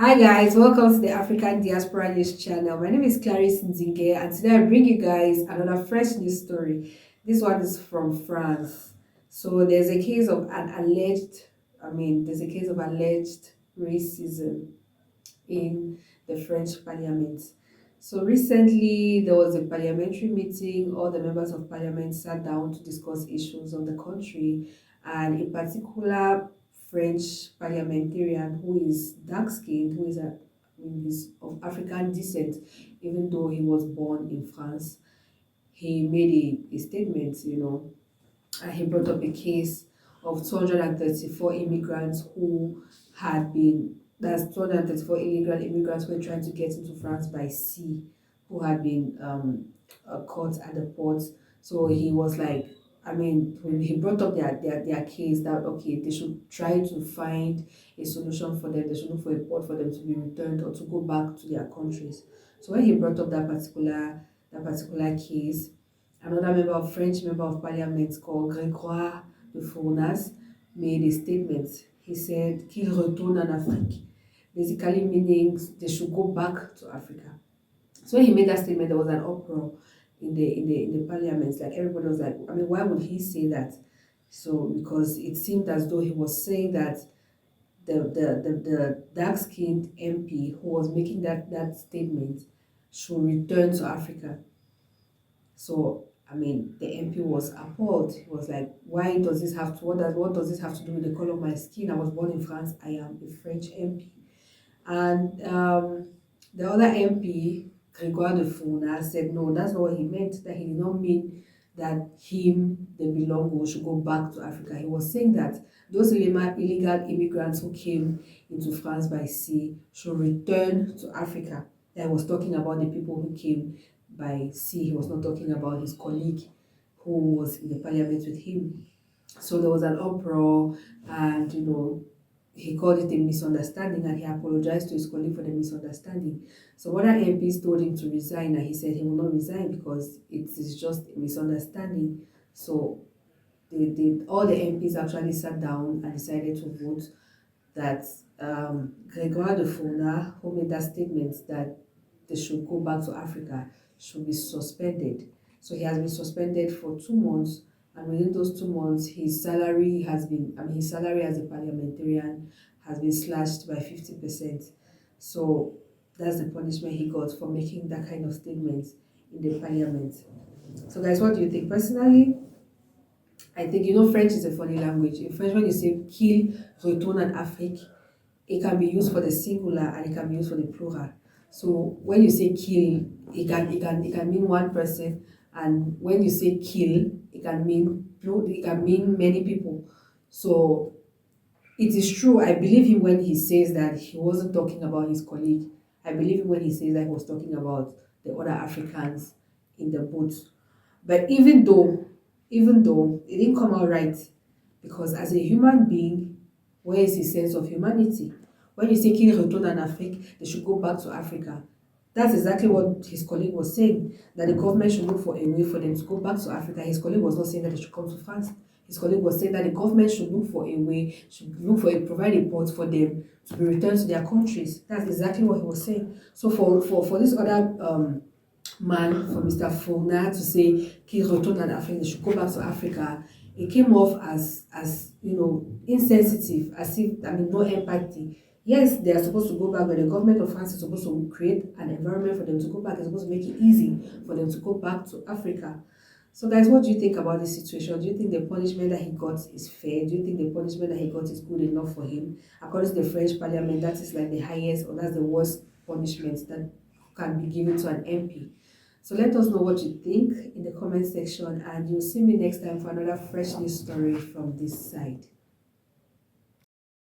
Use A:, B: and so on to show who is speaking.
A: Hi guys, welcome to the African Diaspora News channel. My name is Clarisse Ndinge, and today I bring you guys another fresh news story. This one is from France. So there's a case of there's a case of alleged racism in the French parliament. So recently there was a parliamentary meeting. All the members of parliament sat down to discuss issues of the country, and in particular French parliamentarian who is dark skinned, who is he's of African descent, even though he was born in France. He made a statement, and he brought up a case of 234 immigrants who had been, that's 234 illegal immigrants who were trying to get into France by sea, who had been caught at the port. So he was like, when he brought up their case that, okay, they should try to find a solution for them, they should look for a port for them to be returned or to go back to their countries. So when he brought up that particular case, another French member of parliament called Grégoire de Fournas made a statement. He said qu'il retourne en Afrique, basically meaning they should go back to Africa. So when he made that statement, there was an uproar in the parliament. Like everybody was like, why would he say that? So because it seemed as though he was saying that the dark-skinned MP who was making that statement should return to Africa. So the MP was appalled. He was like, "Why does this have to? What does this have to do with the color of my skin? I was born in France. I am a French MP." And the other MP, Grégoire de Fournas, said, "No, that's not what he meant. That he did not mean that him, the Bilongo, should go back to Africa. He was saying that those illegal immigrants who came into France by sea should return to Africa." That he was talking about the people who came by sea. He was not talking about his colleague who was in the parliament with him. So there was an uproar, and he called it a misunderstanding, and he apologized to his colleague for the misunderstanding. So other MPs told him to resign, and he said he will not resign because it is just a misunderstanding. So all the MPs actually sat down and decided to vote that Grégoire de Fournas, who made that statement that they should go back to Africa, should be suspended. So he has been suspended for 2 months, and within those 2 months, his salary as a parliamentarian has been slashed by 50%. So that's the punishment he got for making that kind of statement in the parliament. So guys, what do you think? Personally, I think French is a funny language. In French, when you say kill, retourne en Afrique, it can be used for the singular and it can be used for the plural. So when you say kill, it can mean one person, and when you say kill, it can mean many people. So it is true. I believe him when he says that he wasn't talking about his colleague. I believe him when he says that he was talking about the other Africans in the boat. But even though it didn't come out right, because as a human being, where is his sense of humanity? When you say qu'il retourne en Afrique, they should go back to Africa. That's exactly what his colleague was saying, that the government should look for a way for them to go back to Africa. His colleague was not saying that they should come to France. His colleague was saying that the government should look for a way, provide a port for them to be returned to their countries. That's exactly what he was saying. So for this other man, for Mr. Fournier to say qu'il retourne en Afrique, they should go back to Africa, it came off as insensitive, as if no empathy. Yes, they are supposed to go back, but the government of France is supposed to create an environment for them to go back. It's supposed to make it easy for them to go back to Africa. So guys, what do you think about this situation? Do you think the punishment that he got is fair? Do you think the punishment that he got is good enough for him? According to the French parliament, that is like the highest, or that's the worst punishment that can be given to an MP. So let us know what you think in the comment section, and you'll see me next time for another fresh news story from this side.